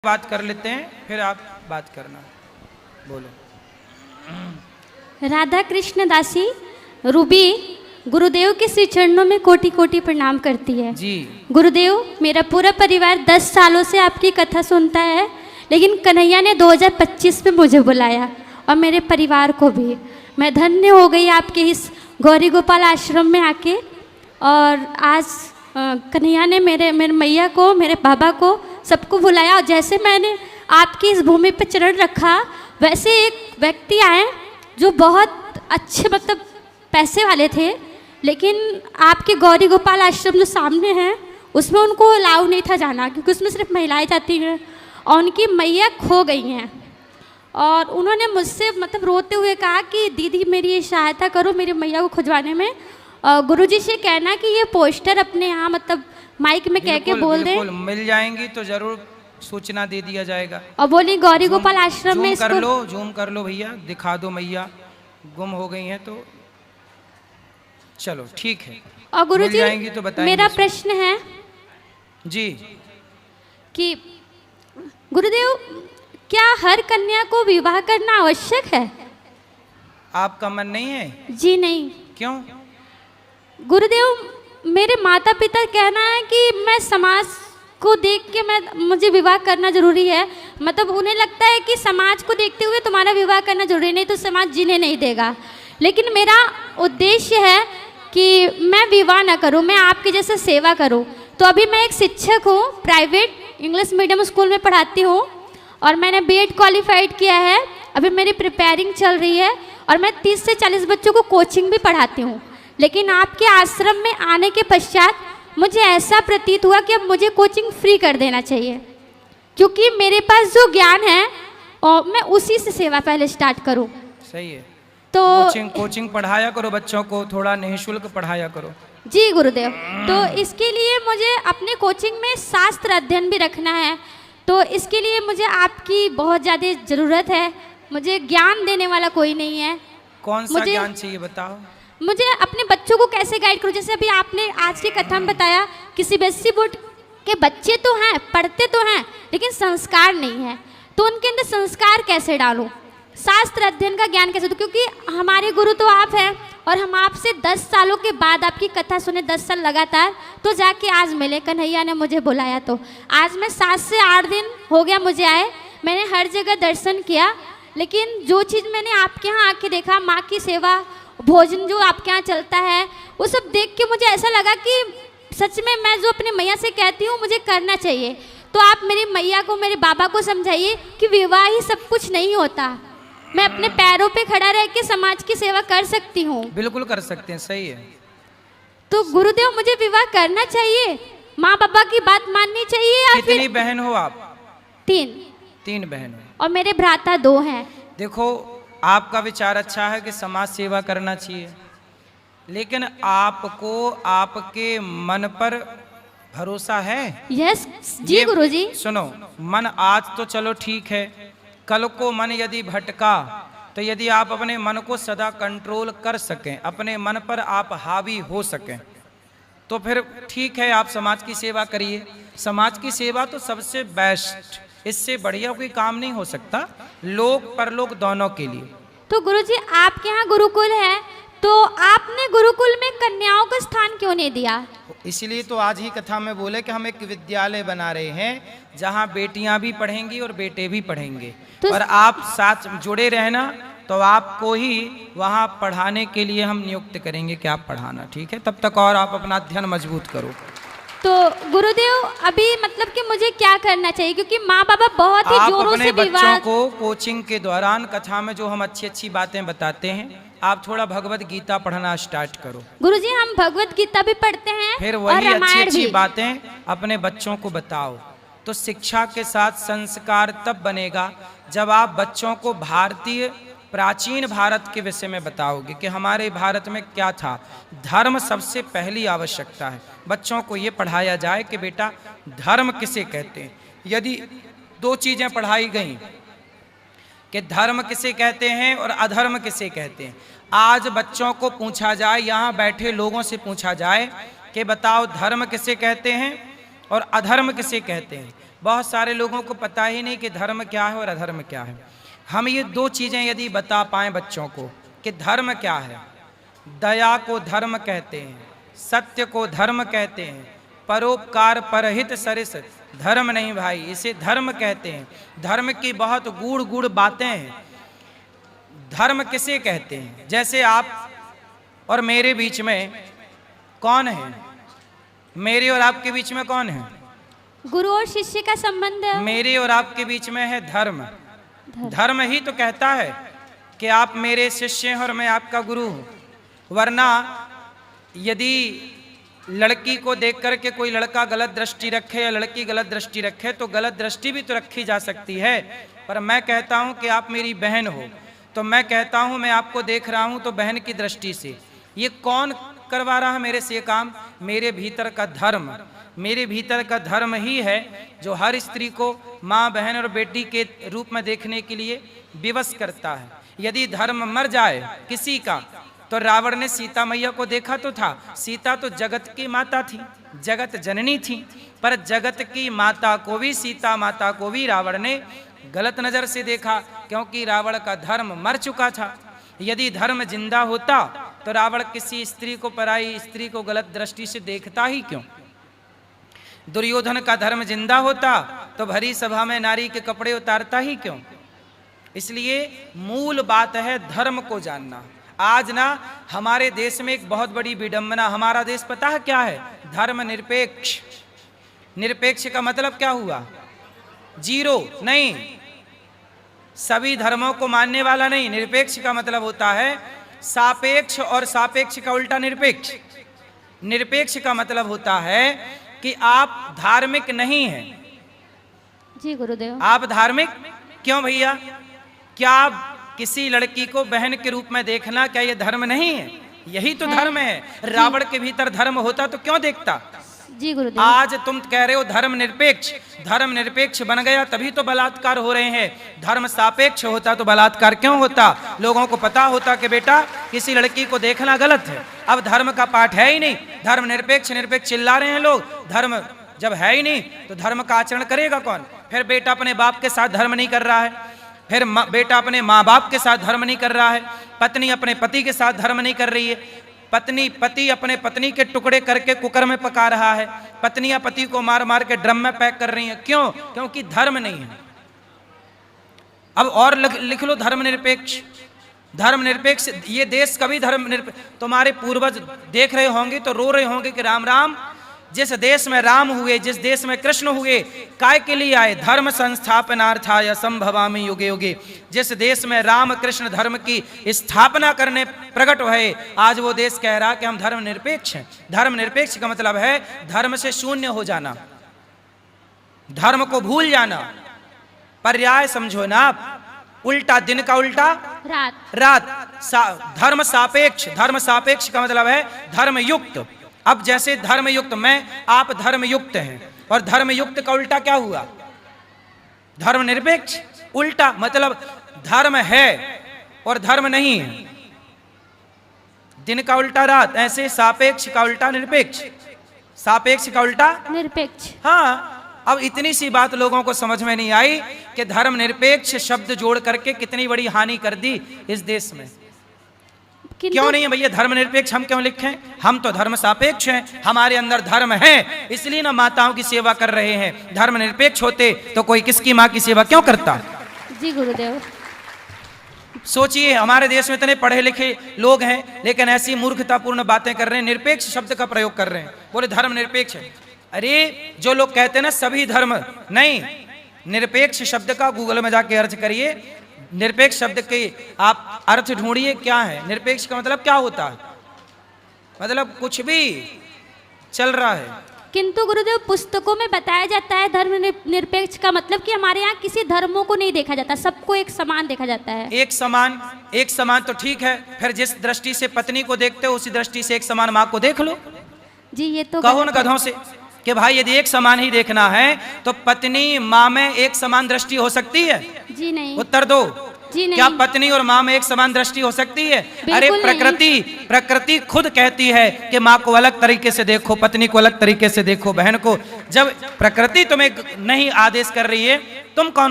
बात कर लेते हैं, फिर आप बात करना। बोलो। राधा कृष्ण दासी रूबी गुरुदेव के श्री चरणों में कोटि कोटि प्रणाम करती है। जी गुरुदेव, मेरा पूरा परिवार 10 सालों से आपकी कथा सुनता है, लेकिन कन्हैया ने 2025 में मुझे बुलाया और मेरे परिवार को भी। मैं धन्य हो गई आपके इस गौरी गोपाल आश्रम में आके। और आज कन्हैया ने मेरे मैया को, मेरे बाबा को, सबको बुलाया। और जैसे मैंने आपकी इस भूमि पर चरण रखा, वैसे एक व्यक्ति आए जो बहुत अच्छे, मतलब पैसे वाले थे, लेकिन आपके गौरी गोपाल आश्रम जो सामने है उसमें उनको अलाउ नहीं था जाना, क्योंकि उसमें सिर्फ महिलाएं जाती हैं। और उनकी मैया खो गई हैं और उन्होंने मुझसे मतलब रोते हुए कहा कि दीदी मेरी सहायता करो मेरी मैया को खोजवाने में। गुरुजी से कहना कि ये पोस्टर अपने यहाँ मतलब माइक में कह के बोल दें, मिल जाएंगी तो जरूर सूचना दे दिया जाएगा। और बोली गौरी गोपाल आश्रम में जूम कर लो भैया, दिखा दो मैया गुम हो गई हैं तो चलो ठीक है। और गुरुजी तो बताएंगे। मेरा प्रश्न है जी कि गुरुदेव, क्या हर कन्या को विवाह करना आवश्यक है? आपका मन नहीं है? जी नहीं। क्यों? गुरुदेव, मेरे माता पिता कहना है कि मैं समाज को देख के मुझे विवाह करना जरूरी है। मतलब उन्हें लगता है कि समाज को देखते हुए तुम्हारा विवाह करना जरूरी, नहीं तो समाज जीने नहीं देगा। लेकिन मेरा उद्देश्य है कि मैं विवाह ना करूं, मैं आपके जैसे सेवा करूं। तो अभी मैं एक शिक्षक हूं, प्राइवेट इंग्लिश मीडियम स्कूल में पढ़ाती हूं और मैंने बीएड क्वालिफाइड किया है। अभी मेरी प्रिपेयरिंग चल रही है और मैं 30 से 40 बच्चों को कोचिंग भी पढ़ाती हूँ। लेकिन आपके आश्रम में आने के पश्चात मुझे ऐसा प्रतीत हुआ कि अब मुझे कोचिंग फ्री कर देना चाहिए, क्योंकि मेरे पास जो ज्ञान है और मैं उसी से सेवा पहले स्टार्ट करूं। सही है। तो कोचिंग पढ़ाया करो, बच्चों को थोड़ा निःशुल्क पढ़ाया करो। जी गुरुदेव, तो इसके लिए मुझे अपने कोचिंग में शास्त्र अध्ययन भी रखना है। तो इसके लिए मुझे आपकी बहुत ज़्यादा ज़रूरत है। मुझे ज्ञान देने वाला कोई नहीं है। कौन सा ज्ञान चाहिए बताओ? मुझे अपने बच्चों को कैसे गाइड करूं? जैसे अभी आपने आज की कथा में बताया कि सीबीएसई बोर्ड के बच्चे तो हैं, पढ़ते तो हैं, लेकिन संस्कार नहीं है। तो उनके अंदर संस्कार कैसे डालूं? शास्त्र अध्ययन का ज्ञान कैसे दूं? क्योंकि हमारे गुरु तो आप हैं और हम आपसे 10 सालों के बाद आपकी कथा सुने, 10 साल लगातार, तो जाके आज मिले। कन्हैया ने मुझे बुलाया तो आज मैं 7 से 8 दिन हो गया मुझे आए। मैंने हर जगह दर्शन किया, लेकिन जो चीज़ मैंने आपके यहाँ आके देखा, माँ की सेवा, भोजन जो आपके यहाँ चलता है, वो सब देख के मुझे ऐसा लगा कि सच में मैं जो अपनी मैया से कहती हूँ मुझे करना चाहिए। तो आप मेरी मैया को, मेरे बाबा को समझाइए कि विवाह ही सब कुछ नहीं होता। मैं अपने पैरों पे खड़ा रह के समाज की सेवा कर सकती हूँ। बिल्कुल कर सकते हैं, सही है। तो गुरुदेव, मुझे विवाह करना चाहिए, माँ बाबा की बात माननी चाहिए या कितनी बहन हो आप? 3 बहन हो। और मेरे भ्राता 2 हैं। देखो, आपका विचार अच्छा है कि समाज सेवा करना चाहिए, लेकिन आपको आपके मन पर भरोसा है? यस जी गुरुजी। सुनो, मन आज तो चलो ठीक है, कल को मन यदि भटका तो यदि आप अपने मन को सदा कंट्रोल कर सकें, अपने मन पर आप हावी हो सकें, तो फिर ठीक है, आप समाज की सेवा करिए। समाज की सेवा तो सबसे बेस्ट, इससे बढ़िया कोई काम नहीं हो सकता, लोक परलोक दोनों के लिए। तो गुरुजी, आपके यहाँ गुरुकुल है, तो आपने गुरुकुल में कन्याओं का स्थान क्यों नहीं दिया? इसलिए तो आज ही कथा में बोले कि हम एक विद्यालय बना रहे हैं जहाँ बेटियां भी पढ़ेंगी और बेटे भी पढ़ेंगे। तो और आप साथ जुड़े रहना, तो आपको ही वहाँ पढ़ाने के लिए हम नियुक्त करेंगे कि आप पढ़ाना, ठीक है? तब तक और आप अपना अध्ययन मजबूत करो। तो गुरुदेव, अभी मतलब कि मुझे क्या करना चाहिए? क्योंकि माँ बाबा बहुत ही जोरों से बच्चों को कोचिंग के दौरान कथा में जो हम अच्छी अच्छी बातें बताते हैं, आप थोड़ा भगवत गीता पढ़ना स्टार्ट करो। गुरुजी, हम भगवत गीता भी पढ़ते हैं, फिर वही अच्छी अच्छी बातें अपने बच्चों को बताओ। तो शिक्षा के साथ संस्कार तब बनेगा जब आप बच्चों को भारतीय प्राचीन भारत के विषय में बताओगे कि हमारे भारत में क्या था। धर्म सबसे पहली आवश्यकता है। बच्चों को ये पढ़ाया जाए कि बेटा धर्म किसे कहते हैं। यदि 2 चीज़ें पढ़ाई गई कि धर्म किसे कहते हैं और अधर्म किसे कहते हैं, आज बच्चों को पूछा जाए, यहाँ बैठे लोगों से पूछा जाए कि बताओ धर्म किसे कहते हैं और अधर्म किसे कहते हैं, बहुत सारे लोगों को पता ही नहीं कि धर्म क्या है और अधर्म क्या है। हम ये दो चीज़ें यदि बता पाएं बच्चों को कि धर्म क्या है, दया को धर्म कहते हैं, सत्य को धर्म कहते हैं, परोपकार परहित सरिस धर्म नहीं भाई, इसे धर्म कहते हैं। धर्म की बहुत गूढ़ गूढ़ बातें हैं। धर्म किसे कहते हैं? जैसे आप और मेरे बीच में कौन है? मेरे और आपके बीच में कौन है? गुरु और शिष्य का संबंध है। मेरे और आपके बीच में है धर्म। धर्म ही तो कहता है कि आप मेरे शिष्य हैं और मैं आपका गुरु हूँ। वरना यदि लड़की को देख करके कोई लड़का गलत दृष्टि रखे या लड़की गलत दृष्टि रखे तो गलत दृष्टि भी तो रखी जा सकती है। पर मैं कहता हूँ कि आप मेरी बहन हो, तो मैं कहता हूँ मैं आपको देख रहा हूँ तो बहन की दृष्टि से। ये कौन करवा रहा है मेरे से ये काम? मेरे भीतर का धर्म। मेरे भीतर का धर्म ही है जो हर स्त्री को माँ, बहन और बेटी के रूप में देखने के लिए विवश करता है। यदि धर्म मर जाए किसी का, तो रावण ने सीता मैया को देखा तो था। सीता तो जगत की माता थी, जगत जननी थी, पर जगत की माता को भी, सीता माता को भी रावण ने गलत नजर से देखा, क्योंकि रावण का धर्म मर चुका था। यदि धर्म जिंदा होता तो रावण किसी स्त्री को, पराई स्त्री को गलत दृष्टि से देखता ही क्यों? दुर्योधन का धर्म जिंदा होता तो भरी सभा में नारी के कपड़े उतारता ही क्यों? इसलिए मूल बात है धर्म को जानना। आज ना हमारे देश में एक बहुत बड़ी विडंबना, हमारा देश पता है क्या है? धर्म निरपेक्ष। निरपेक्ष का मतलब क्या हुआ? जीरो नहीं, सभी धर्मों को मानने वाला नहीं। निरपेक्ष का मतलब होता है सापेक्ष, और सापेक्ष का उल्टा निरपेक्ष। निरपेक्ष का मतलब होता है कि आप धार्मिक नहीं हैं। जी गुरुदेव। आप धार्मिक क्यों भैया? क्या किसी लड़की को बहन के रूप में देखना, क्या ये धर्म नहीं है? यही तो धर्म है। रावण के भीतर धर्म होता तो क्यों देखता? जी गुरुदेव। आज तुम कह रहे हो धर्म निरपेक्ष। धर्म निरपेक्ष बन गया तभी तो बलात्कार हो रहे हैं। धर्म सापेक्ष होता तो बलात्कार क्यों होता? लोगों को पता होता कि बेटा किसी लड़की को देखना गलत है। अब धर्म का पाठ है ही नहीं। धर्म निरपेक्ष निरपेक्ष चिल्ला रहे हैं लोग। धर्म जब है ही नहीं तो धर्म का आचरण करेगा कौन? फिर बेटा अपने बाप के साथ धर्म नहीं कर रहा है, फिर बेटा अपने माँ बाप के साथ धर्म नहीं कर रहा है, पत्नी अपने पति के साथ धर्म नहीं कर रही है, पति अपने पत्नी के टुकड़े करके कुकर में पका रहा है, पत्नियां पति को मार मार के ड्रम में पैक कर रही हैं। क्यों? क्योंकि धर्म नहीं है। अब और लिख लो धर्म निरपेक्ष। धर्म निरपेक्ष ये देश कभी धर्म निरपेक्ष, तुम्हारे पूर्वज देख रहे होंगे तो रो रहे होंगे कि राम राम, जिस देश में राम हुए, जिस देश में कृष्ण हुए, काय के लिए आए? धर्म संस्थापनार्थाय संभवामि युगे युगे। जिस देश में राम कृष्ण धर्म की स्थापना करने प्रकट हुए, आज वो देश कह रहा कि हम धर्म निरपेक्ष हैं। धर्म निरपेक्ष का मतलब है धर्म से शून्य हो जाना, धर्म को भूल जाना। पर्याय समझो ना आप, उल्टा दिन का उल्टा रात। धर्म सापेक्ष। धर्म सापेक्ष का मतलब है धर्मयुक्त। अब जैसे धर्मयुक्त मैं, आप धर्मयुक्त हैं, और धर्मयुक्त का उल्टा क्या हुआ? धर्म निरपेक्ष। उल्टा मतलब धर्म है और धर्म नहीं है। दिन का उल्टा रात, ऐसे सापेक्ष का उल्टा निरपेक्ष, सापेक्ष का उल्टा निरपेक्ष। हाँ, अब इतनी सी बात लोगों को समझ में नहीं आई कि धर्म निरपेक्ष शब्द जोड़ करके कितनी बड़ी हानि कर दी इस देश में। क्यों नहीं है भैया धर्म निरपेक्ष? हम क्यों लिखें? हम तो धर्म सापेक्ष हैं, हमारे अंदर धर्म है, इसलिए ना माताओं की सेवा कर रहे हैं। धर्म निरपेक्ष होते तो कोई किसकी माँ की सेवा क्यों करता? जी गुरुदेव। सोचिए, हमारे देश में इतने पढ़े लिखे लोग हैं लेकिन ऐसी मूर्खतापूर्ण बातें कर रहे हैं, निरपेक्ष शब्द का प्रयोग कर रहे हैं, बोले धर्म निरपेक्ष है। अरे जो लोग कहते हैं ना सभी धर्म, नहीं, निरपेक्ष शब्द का गूगल में जाके अर्थ करिए। निरपेक्ष शब्द के आप अर्थ ढूंढिए क्या है। निरपेक्ष का मतलब क्या होता है? मतलब कुछ भी चल रहा है। किंतु गुरुदेव पुस्तकों में बताया जाता है धर्म निरपेक्ष का मतलब कि हमारे यहाँ किसी धर्मों को नहीं देखा जाता, सबको एक समान देखा जाता है। एक समान तो ठीक है, फिर जिस दृष्टि से पत्नी को देखते हो उसी दृष्टि से एक समान माँ को देख लो। जी ये तो कहो न गधों से कि भाई यदि एक समान ही देखना है तो पत्नी माँ में एक समान दृष्टि हो सकती है? जी नहीं। उत्तर दो। जी नहीं। क्या पत्नी और माँ में एक समान दृष्टि हो सकती है? अरे बिल्कुल प्रकृति खुद कहती है कि माँ को अलग तरीके से देखो, पत्नी को अलग तरीके से देखो, बहन को। जब प्रकृति तुम्हें नहीं आदेश कर रही है, तुम कौन हो